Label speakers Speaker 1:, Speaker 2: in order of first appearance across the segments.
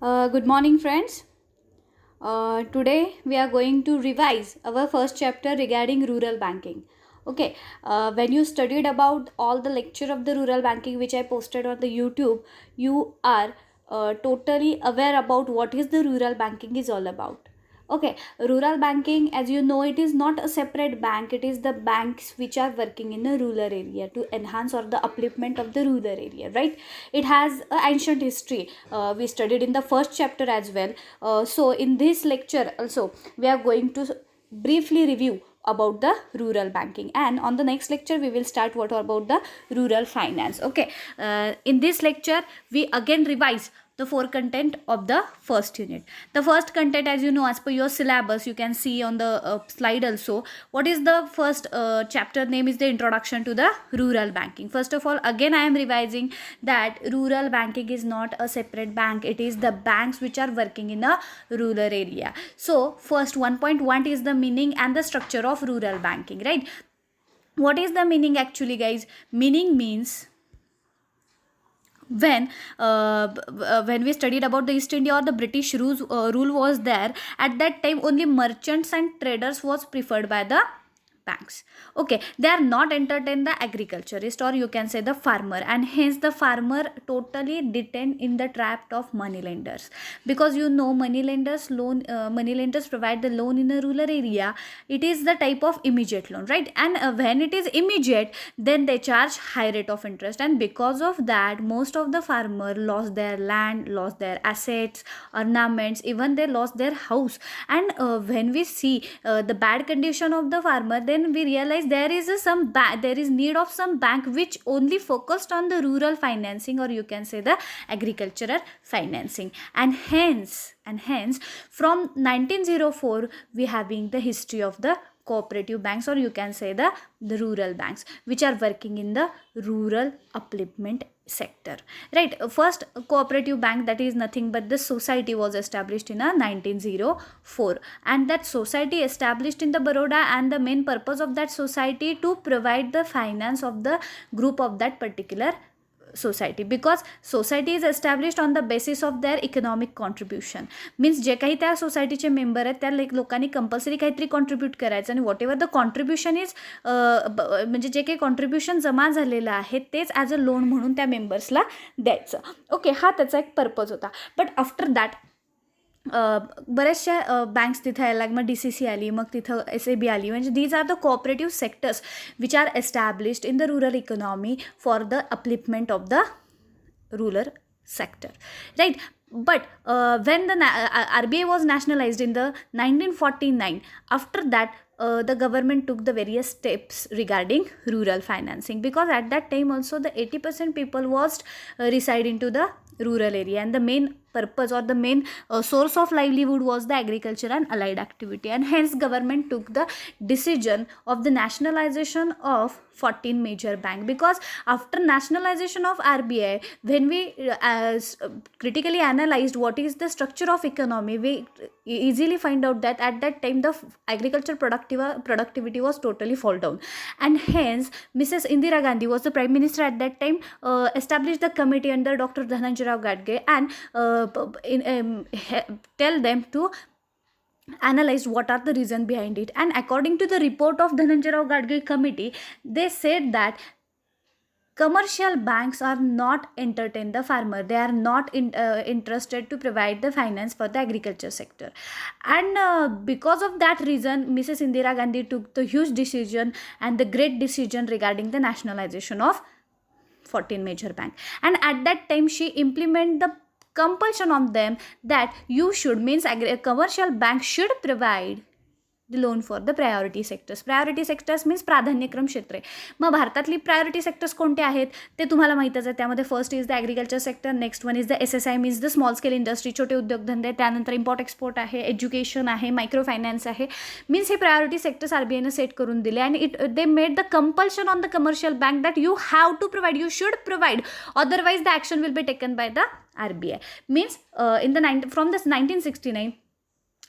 Speaker 1: Good morning, friends. Today we are going to revise our first chapter regarding rural banking. Okay, when you studied about all the lecture of the rural banking which I posted on the YouTube, you are totally aware about what is the rural banking is all about. Okay, rural banking, as you know, it is not a separate bank. It is the banks which are working in a rural area to enhance or the upliftment of the rural area, right? It has an ancient history. We studied in the first chapter as well. So in this lecture also we are going to briefly review about the rural banking, and on the next lecture we will start what about the rural finance. Okay, in this lecture we again revise the four content of the first unit. The first content, as you know, as per your syllabus, you can see on the slide also. What is the first chapter name is the introduction to the rural banking. First of all, again I am revising that rural banking is not a separate bank. It is the banks which are working in a rural area. So first 1.1 is the meaning and the structure of rural banking, right? What is the meaning actually, guys? Meaning means when we studied about the East India or the British rule was there, at that time only merchants and traders was preferred by the banks. Okay, they are not entertain the agriculturist, or you can say the farmer, and hence the farmer totally detained in the trap of money lenders, because you know money lenders provide the loan in a rural area. It is the type of immediate loan, right? And when it is immediate, then they charge high rate of interest, and because of that most of the farmer lost their land, lost their assets, ornaments, even they lost their house. And when we see the bad condition of the farmer, then we realize there is there is need of some bank which only focused on the rural financing, or you can say the agricultural financing. And hence from 1904 we having the history of the cooperative banks, or you can say the rural banks which are working in the rural upliftment sector, right? First cooperative bank, that is nothing but the society, was established in a 1904, and that society established in the Baroda, and the main purpose of that society to provide the finance of the group of that particular society, because society is established on the basis of their economic contribution. Means जे काही त्या सोसायटीचे member आहेत त्या लोकांनी compulsory काहीतरी contribute करायचं, आणि what ever the contribution is म्हणजे जे काही कॉन्ट्रीब्युशन जमा झालेलं आहे तेच ॲज अ लोन म्हणून त्या मेंबर्सला द्यायचं. ओके, हा त्याचा एक पर्पज होता. बट आफ्टर दॅट बऱ्याचशा बँक्स तिथं यायला, मग DCC आली, मग तिथं SAB आली. म्हणजे these are the cooperative sectors which are established in the rural economy for the upliftment of the rural sector, right? But when the RBI was nationalized in the 1949, after that the government took the various steps regarding rural financing, because at that time also the 80% people was reside into the rural area, and the main purpose or the main source of livelihood was the agriculture and allied activity, and hence government took the decision of the nationalization of 14 major bank. Because after nationalization of RBI, when we critically analyzed what is the structure of economy, we easily find out that at that time the agriculture productivity was totally fall down, and hence Mrs. Indira Gandhi was the prime minister at that time, established the committee under Dr. Dhananjay Rao Gadge, and tell them to analyze what are the reason behind it. And according to the report of Dhananjay Rao Gadge committee, they said that commercial banks are not entertain the farmer. They are not interested to provide the finance for the agriculture sector, and because of that reason Mrs. Indira Gandhi took the huge decision and the great decision regarding the nationalization of 14 major bank. And at that time she implement the compulsion on them that you should, means a commercial bank should provide the loan for the priority sectors. Priority sectors means प्राधान्यक्रम क्षेत्रे. मग भारतातली priority sectors कोणते आहेत ते तुम्हाला माहीतच आहे. त्यामध्ये first is the agriculture sector, next one is the SSI means the small scale industry, छोटे उद्योगधंदे, त्यानंतर इम्पोर्ट एक्सपोर्ट आहे, एज्युकेशन आहे, मायक्रो फायनान्स आहे. मीन्स हे प्रायोरिटी सेक्टर्स RBIनं सेट करून दिले, आणि they made the compulsion on the commercial bank that you have to provide, you should provide, otherwise the action will be taken by the RBI. Means from this 1969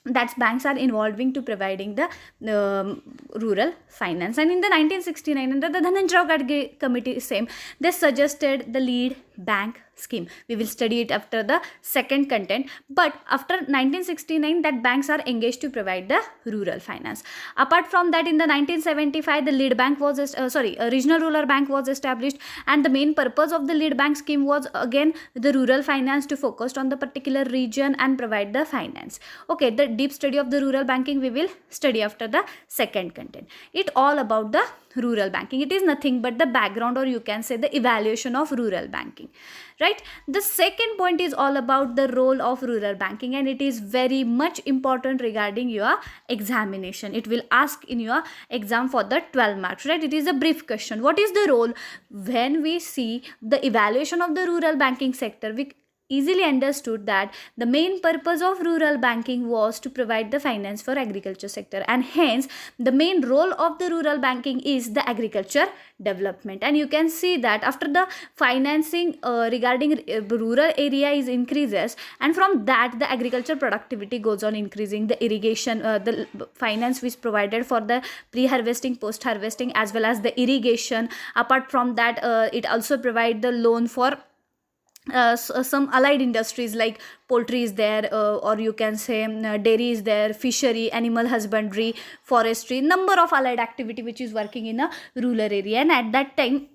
Speaker 1: that banks are involving to providing the rural finance. And in the 1969 under the Dhananjay Rao Gadge committee, same, they suggested the lead bank scheme. We will study it after the second content. But after 1969, that banks are engaged to provide the rural finance. Apart from that, in the 1975, the lead bank was a regional rural bank was established, and the main purpose of the lead bank scheme was again the rural finance, to focus on the particular region and provide the finance. Okay, the deep study of the rural banking we will study after the second content. It all about the rural banking. It is nothing but the background, or you can say the evaluation of rural banking, right? The second point is all about the role of rural banking, and it is very much important regarding your examination. It will ask in your exam for the 12 marks, right? It is a brief question. What is the role? When we see the evaluation of the rural banking sector, we easily understood that the main purpose of rural banking was to provide the finance for agriculture sector, and hence the main role of the rural banking is the agriculture development. And you can see that after the financing regarding rural area is increases, and from that the agriculture productivity goes on increasing, the irrigation, the finance which provided for the pre-harvesting, post-harvesting, as well as the irrigation. Apart from that, it also provide the loan for some allied industries like poultry is there, or you can say dairy is there, fishery, animal husbandry, forestry, number of allied activity which is working in a rural area. And at that time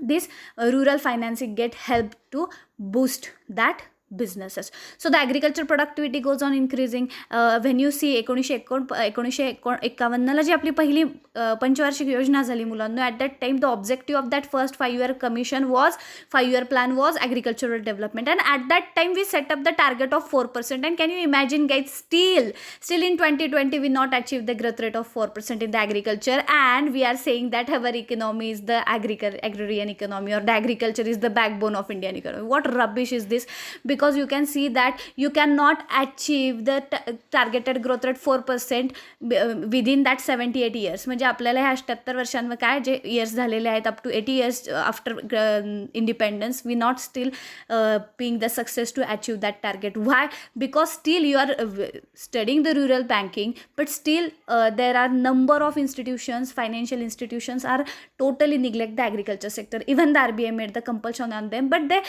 Speaker 1: this rural financing get help to boost that businesses. So the agriculture productivity goes on increasing. When you see 1951 ला जी आपली पहिली पंचवार्षिक योजना झाली मुलांनो, at that time the objective of that first 5-year commission was 5-year plan was agricultural development, and at that time we set up the target of 4%. And can you imagine guys, still in 2020 we not achieved the growth rate of 4% in the agriculture, and we are saying that our economy is the agrarian economy, or the agriculture is the backbone of Indian economy. What rubbish is this? Because you can see that you cannot achieve the targeted growth rate 4% within that 78 years. म्हणजे आपल्याला ह्या 78 वर्षांवर काय जे years झालेले आहेत, up to 80 years after independence, we not still being the success to achieve that target. Why? Because still you are studying the rural banking, but still there are number of institutions, financial institutions are totally neglect the agriculture sector. Even the RBI made the compulsion on them, but they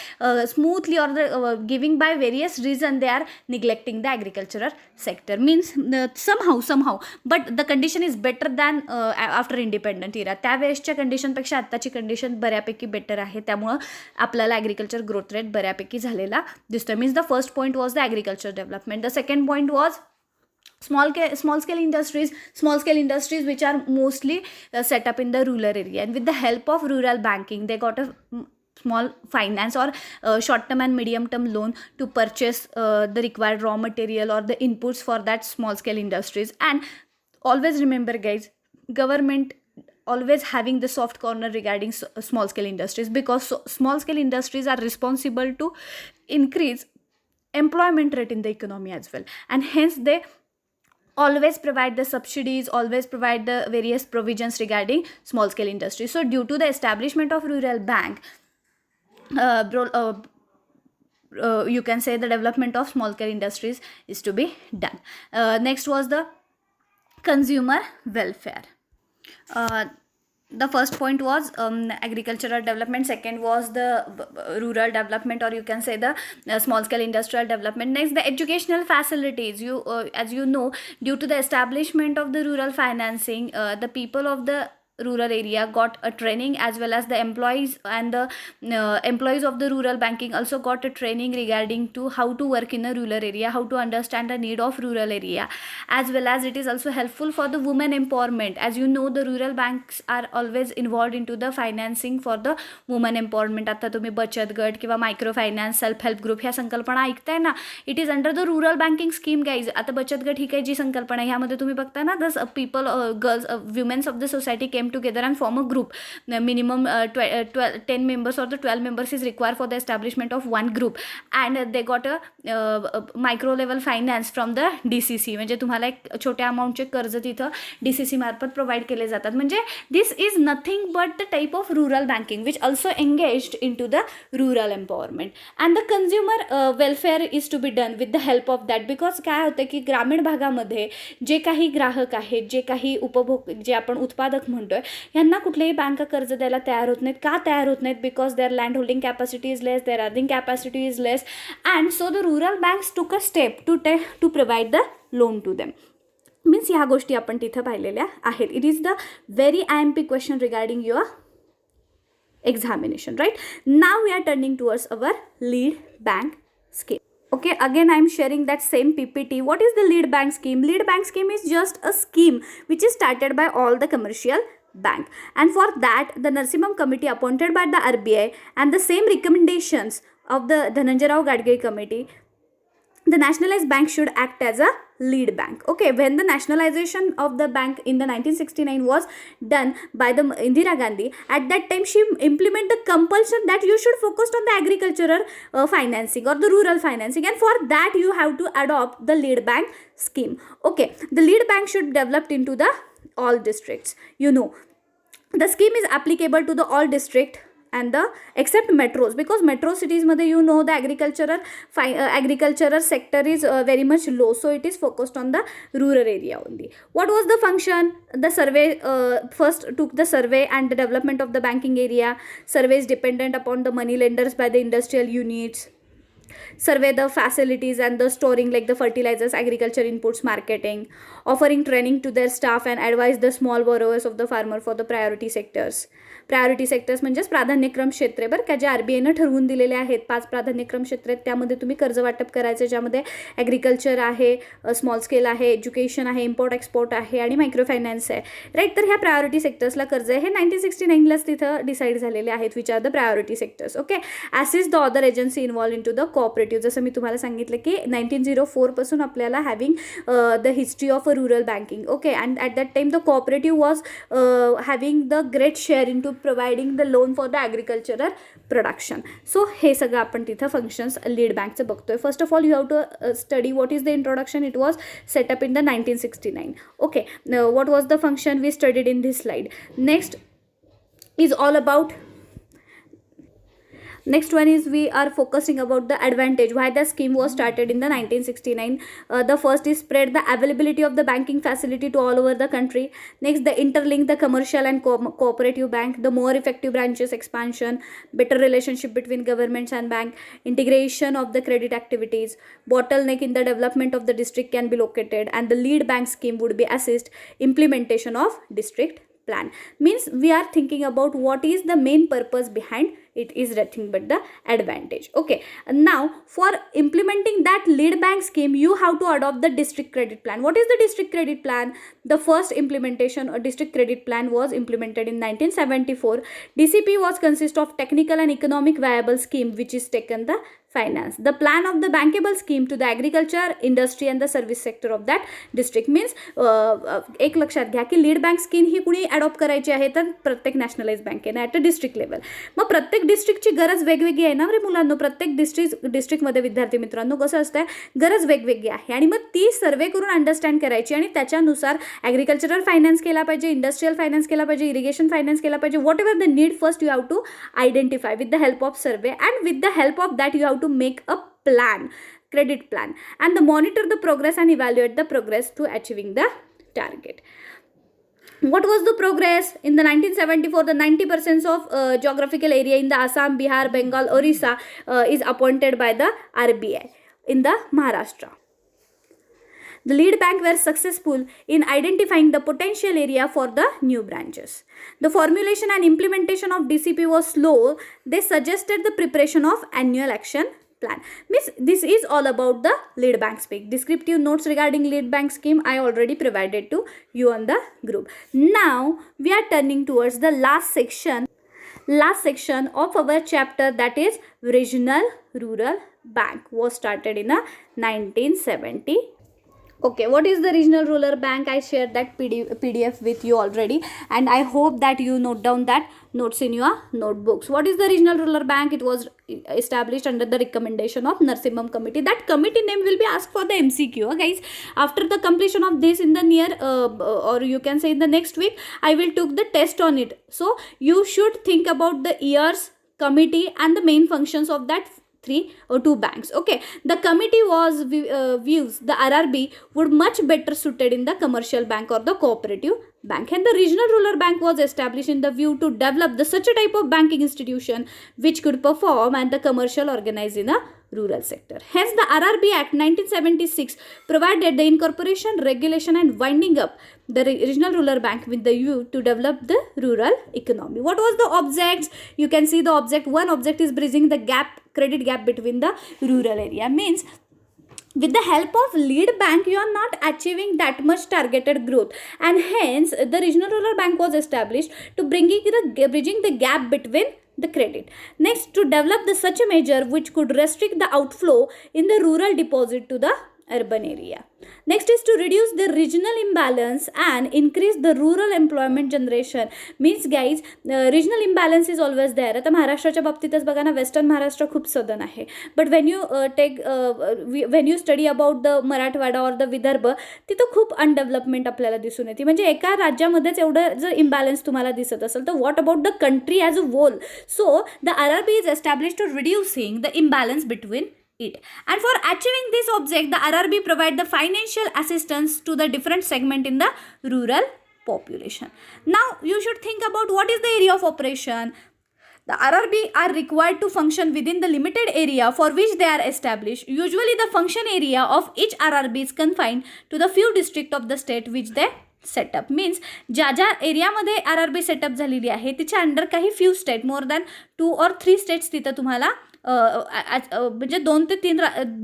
Speaker 1: smoothly, or the giving by various reason, they are neglecting the agricultural sector. Means somehow, but the condition is better than after independent era. त्यावेळेसच्या condition पेक्षा आत्ताची condition बऱ्यापैकी better आहे, त्यामुळं आपल्याला agriculture growth rate बऱ्यापैकी झालेला दिसतो. Means the first point was the agriculture development. The second point was small scale industries which are mostly set up in the rural area, and with the help of rural banking they got a small finance or short term and medium term loan to purchase the required raw material or the inputs for that small scale industries. And always remember guys, government always having the soft corner regarding small scale industries, because small scale industries are responsible to increase employment rate in the economy as well, and hence they always provide the subsidies, always provide the various provisions regarding small scale industry. So due to the establishment of rural bank, you can say the development of small scale industries is to be done. Next was the consumer welfare. The first point was agricultural development, second was the rural development, or you can say the small scale industrial development. Next, the educational facilities. As you know, due to the establishment of the rural financing, the people of the rural area got a training, as well as the employees and the employees of the rural banking also got a training regarding to how to work in a rural area, how to understand the need of rural area, as well as it is also helpful for the women empowerment. As you know, the rural banks are always involved into the financing for the women empowerment. आता तुम्ही बचत गट किंवा micro finance, self help group ह्या संकल्पना ऐकताय ना, it is under the rural banking scheme guys. आता बचत गट ही काही जी संकल्पना आहे ह्यामध्ये तुम्ही बघता ना, the people girls womens of the society came together and form a group. Minimum 10 members or the 12 members is required for the establishment of one group, and they got a micro level finance from the DCC. म्हणजे तुम्हाला एक छोट्या अमाऊंटचे कर्ज तिथं DCC मार्फत provide केले जातात. म्हणजे this is nothing but the type of rural banking which also engaged in to the rural empowerment. And the consumer welfare is to be done with the help of that. Because काय होतं की ग्रामीण भागामध्ये जे काही ग्राहक आहेत, जे काही उपभोग, जे आपण उत्पादक म्हणतो, बोलतोय, ह्यांना कुठलेही बँका कर्ज द्यायला तयार होत नाहीत. का तयार होत नाहीत? Because their land holding capacity is less, their earning capacity is less, and so the rural banks took a step to provide the loan to them. Means ह्या गोष्टी आपण तिथं पाहिलेल्या आहेत. It is the very IMP question regarding your examination, right? Now we are turning towards our lead bank scheme. Okay, again I am sharing that same PPT. What is the lead bank scheme? Lead bank scheme is just a scheme which is started by all the commercial bank, and for that the Narsimham committee appointed by the RBI and the same recommendations of the Dhananjay Rao Gadgil committee, the nationalized bank should act as a lead bank. Okay, when the nationalization of the bank in the 1969 was done by the Indira Gandhi, at that time she implemented the compulsion that you should focus on the agricultural financing or the rural financing, and for that you have to adopt the lead bank scheme. Okay, the lead bank should develop into the all districts. You know, the scheme is applicable to the all district and the except metros, because metro cities मध्ये you know the agricultural sector is very much low, so it is focused on the rural area only. What was the function? The survey first took the survey and the development of the banking area. Survey is dependent upon the money lenders by the industrial units. Survey the facilities and the storing like the fertilizers, agriculture inputs, marketing, offering training to their staff and advise the small borrowers of the farmer for the priority sectors. Priority sectors म्हणजेच प्राधान्यक्रम क्षेत्रे बरं का, जे RBIनं ठरवून दिलेले आहेत 5 प्राधान्यक्रम क्षेत्र आहेत, त्यामध्ये तुम्ही कर्ज वाटप करायचं, ज्यामध्ये ॲग्रिकल्चर आहे, स्मॉल स्केल आहे, एज्युकेशन आहे, इम्पोर्ट एक्सपोर्ट आहे आणि मायक्रो फायनान्स आहे, राईट. तर ह्या प्रायोरिटी सेक्टर्सला कर्ज आहे. हे 1969लाच तिथं डिसाईड झालेले आहेत, which are the priority sectors. Okay, assist the other agency involve in to the cooperative. जसं मी तुम्हाला सांगितलं की 1904 पासून आपल्याला having the history of a rural banking. Okay, and at that time the cooperative was having the great share in to providing the loan for the agricultural production. So हे सगळं आपण तिथं functions lead bankचं बघतोय. First of all you have to study what is the introduction. It was set up in the 1969. Okay, now what was the function we studied in this slide. Next is all about next one is we are focusing about the advantage, why the scheme was started in the 1969. The first is spread the availability of the banking facility to all over the country. Next, the interlink the commercial and cooperative bank, the more effective branches expansion, better relationship between governments and bank, integration of the credit activities, bottleneck in the development of the district can be located, and the lead bank scheme would be assist implementation of district plan. Means we are thinking about what is the main purpose behind it is nothing but the advantage. Okay, now for implementing that lead bank scheme you have to adopt the district credit plan. What is the district credit plan? The first implementation or district credit plan was implemented in 1974. DCP was consist of technical and economic viable scheme which is taken the finance. The plan of the bankable scheme to the agriculture, industry and the service sector of that district. Means एक लक्षात घ्या की lead bank scheme ही कुणी adopt करायची आहे तर प्रत्येक nationalise बँकेने ॲट अ डिस्ट्रिक्ट लेवल. मग प्रत्येक डिस्ट्रिक्टची गरज वेगवेगळी आहे ना रे मुलांनो. प्रत्येक डिस्ट्रिक्टमध्ये विद्यार्थी मित्रांनो कसं असतं, गरज वेगवेगळी आहे आणि मग ती सर्वे करून अंडरस्टँड करायची आणि त्याच्यानुसार ॲग्रिकल्चरल फायनान्स केला पाहिजे, इंडस्ट्रियल फायनान्स केला पाहिजे, इरिगेशन फायनान्स केला पाहिजे. Whatever the need first you have to identify with the help of survey, and with the help of that you have to make a plan, credit plan, and monitor the progress and evaluate the progress to achieving the target. What was the progress in the 1974? The 90% of geographical area in the Assam, Bihar, Bengal, Orissa is appointed by the RBI in the Maharashtra. The lead bank were successful in identifying the potential area for the new branches. The formulation and implementation of DCP was slow. They suggested the preparation of annual action plan. Means this is all about the lead bank scheme. Descriptive notes regarding lead bank scheme I already provided to you on the group. Now we are turning towards the last section of our chapter, that is regional rural bank was started in 1970. Okay, what is the regional rural bank? I shared that PDF with you already, and I hope that you note down that notes in your notebooks. What is the regional rural bank? It was established under the recommendation of Narsimham committee. That committee name will be asked for the MCQ, guys. After the completion of this in the near or you can say in the next week, I will took the test on it. So you should think about the years, committee and the main functions of that 3 or 2 banks. Okay, the committee was views the RRB would much better suited in the commercial bank or the cooperative bank. And the regional rural bank was established in the view to develop such a type of banking institution which could perform and the commercial organize in a rural sector. Hence, the RRB Act 1976 provided the incorporation, regulation and winding up the regional rural bank with the view to develop the rural economy. What was the objects? You can see the object. One object is bridging the gap, credit gap between the rural area. Means with the help of lead bank you are not achieving that much targeted growth, and hence the regional rural bank was established to bringing bridging the gap between the credit. Next, to develop such a measure which could restrict the outflow in the rural deposit to the urban area. Next is to reduce the regional imbalance and increase the rural employment generation. Means guys, regional imbalance is always there. आता महाराष्ट्राच्या बाबतीतच बघा ना, western Maharashtra खूप सदन आहे, but when you study about the Marathwada और the Vidarbha, तिथं खूप अनडेव्हलपमेंट आपल्याला दिसून येते. म्हणजे एका राज्यामध्येच एवढं जर इम्बॅलन्स तुम्हाला दिसत असेल तर what about the country as a whole. So the RRB is establish to reducing the imbalance between it. And for achieving this object, the RRB provide the financial assistance to the different segment in the rural population. Now you should think about what is the area of operation. The RRB are required to function within the limited area for which they are established. Usually the function area of each RRB is confined to the few district of the state which they setup. Means ज्या ज्या एरियामध्ये RRB setup झालेली आहे तिच्या under काही few state, more than 2 or 3 states तिथं तुम्हाला म्हणजे 2 ते 3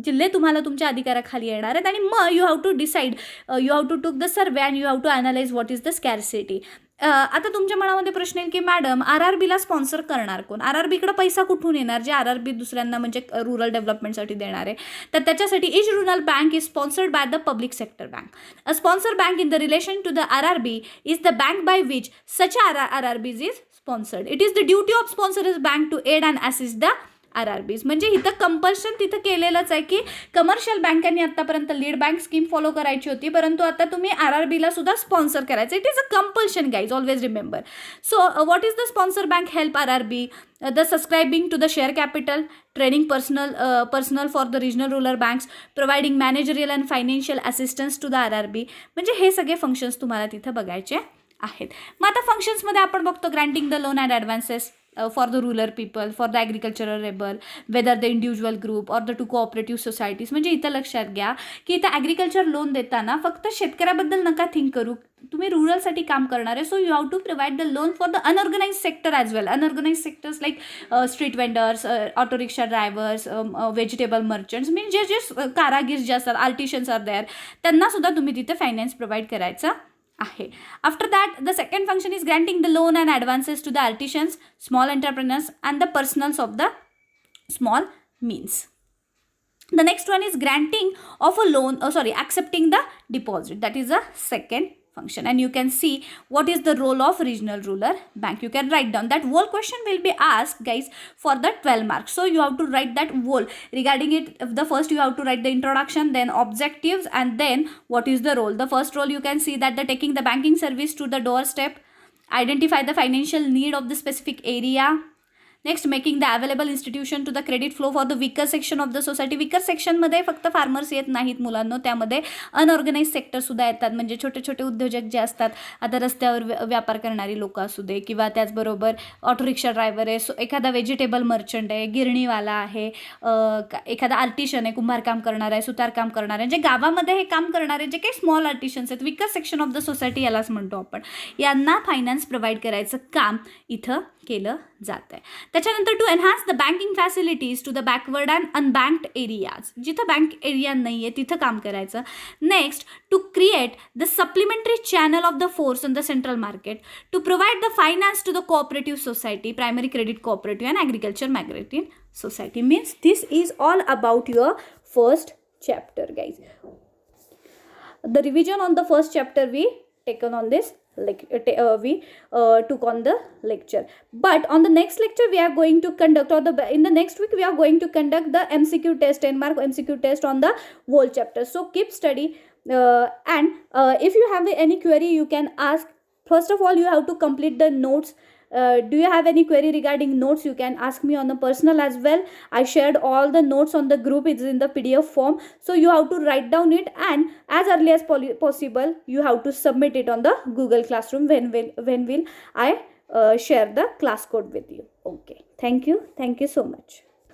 Speaker 1: जिल्हे तुम्हाला तुमच्या अधिकाराखाली येणार आहेत. आणि मग you have to decide, you have to took the survey and you have to analyse what is the scarcity. आता तुमच्या मनामध्ये प्रश्न येईल की मॅडम RRBला स्पॉन्सर करणार कोण, RRBकडे पैसा कुठून येणार जे RRB दुसऱ्यांना म्हणजे रूरल डेव्हलपमेंटसाठी देणार आहे. तर त्याच्यासाठी each rural bank is sponsored by the public sector bank. A sponsor bank in the relation to the RRB is the bank by which such RRBs is sponsored. It is the duty of sponsor bank to aid and assist the RRBs. म्हणजे इथं compulsion तिथं केलेलंच आहे की commercial बँकांनी आतापर्यंत lead bank scheme follow करायची होती, परंतु आता तुम्ही RRBला सुद्धा स्पॉन्सर करायचं. It is a compulsion guys, always remember. So what is the sponsor bank help RRB? The subscribing to the share capital, training personnel for the regional rural banks, providing managerial and financial assistance to the RRB. म्हणजे हे सगळे functions तुम्हाला तिथं बघायचे आहेत. मग आता फंक्शन्समध्ये आपण बघतो granting the loan and advances for the rural people, for the agricultural labor, whether the individual group or the 2 cooperative societies. म्हणजे इथं लक्षात घ्या की इथं ॲग्रिकल्चर लोन देताना फक्त शेतकऱ्याबद्दल नका थिंक करू, तुम्ही रुरलसाठी काम करणार आहे. So you have to provide the loan for the unorganise sector as well. Unorganise sectors like street vendors, auto rickshaw drivers, vegetable merchants, म्हणजे जे कारागीर जे असतात, आर्टिशन्स आर देअर, त्यांना सुद्धा तुम्ही तिथे फायनान्स प्रोव्हाइड करायचं आहे. After that the second function is granting the loan and advances to the artisans, small entrepreneurs and the personals of the small means. The next one is granting of a loan, accepting the deposit. That is a second function, and you can see what is the role of regional rural bank. You can write down that whole question will be asked guys for the 12 marks. So you have to write that whole regarding it. The first you have to write the introduction, then objectives, and then what is the role. The first role you can see that the taking the banking service to the doorstep, identify the financial need of the specific area. Next making the available institution to the credit flow for the weaker section of the society. Weaker सेक्शनमध्ये फक्त farmers येत नाहीत मुलांनो, त्यामध्ये unorganise सेक्टरसुद्धा येतात. म्हणजे छोटे छोटे उद्योजक जे असतात, आता रस्त्यावर व्यापार करणारी लोकं असू दे, किंवा त्याचबरोबर ऑटो रिक्षा ड्रायव्हर आहे, एखादा व्हेजिटेबल मर्चंट आहे, गिरणीवाला आहे, एखादा आर्टिशन आहे, कुंभारकाम करणार आहे, सुतारकाम करणार आहे, जे गावामध्ये हे काम करणारे जे काही स्मॉल आर्टिशन्स आहेत, vicar section of the society यालाच म्हणतो आपण, यांना फायनान्स प्रोव्हाइड करायचं काम इथं केलं जात आहे. त्याच्यानंतर to enhance the banking facilities to the backward and unbanked areas, जिथं बँक एरिया नाही आहे तिथं काम करायचं. Next to create the supplementary channel of the force in the central market, to provide the finance to the cooperative society, primary credit cooperative and agriculture marketing society. Means this is all about your first chapter guys. The revision on the first chapter we taken on this we took on the lecture, but on the next lecture we are going to conduct, or in the next week we are going to conduct the MCQ test, 10 mark MCQ test on the whole chapter. So keep study, and if you have any query you can ask. First of all you have to complete the notes Do you have any query regarding notes? You can ask me on the personal as well. I shared all the notes on the group. It's in the PDF form, so you have to write down it, and as early as possible you have to submit it on the Google Classroom. When will I share the class code with you? Okay, thank you so much.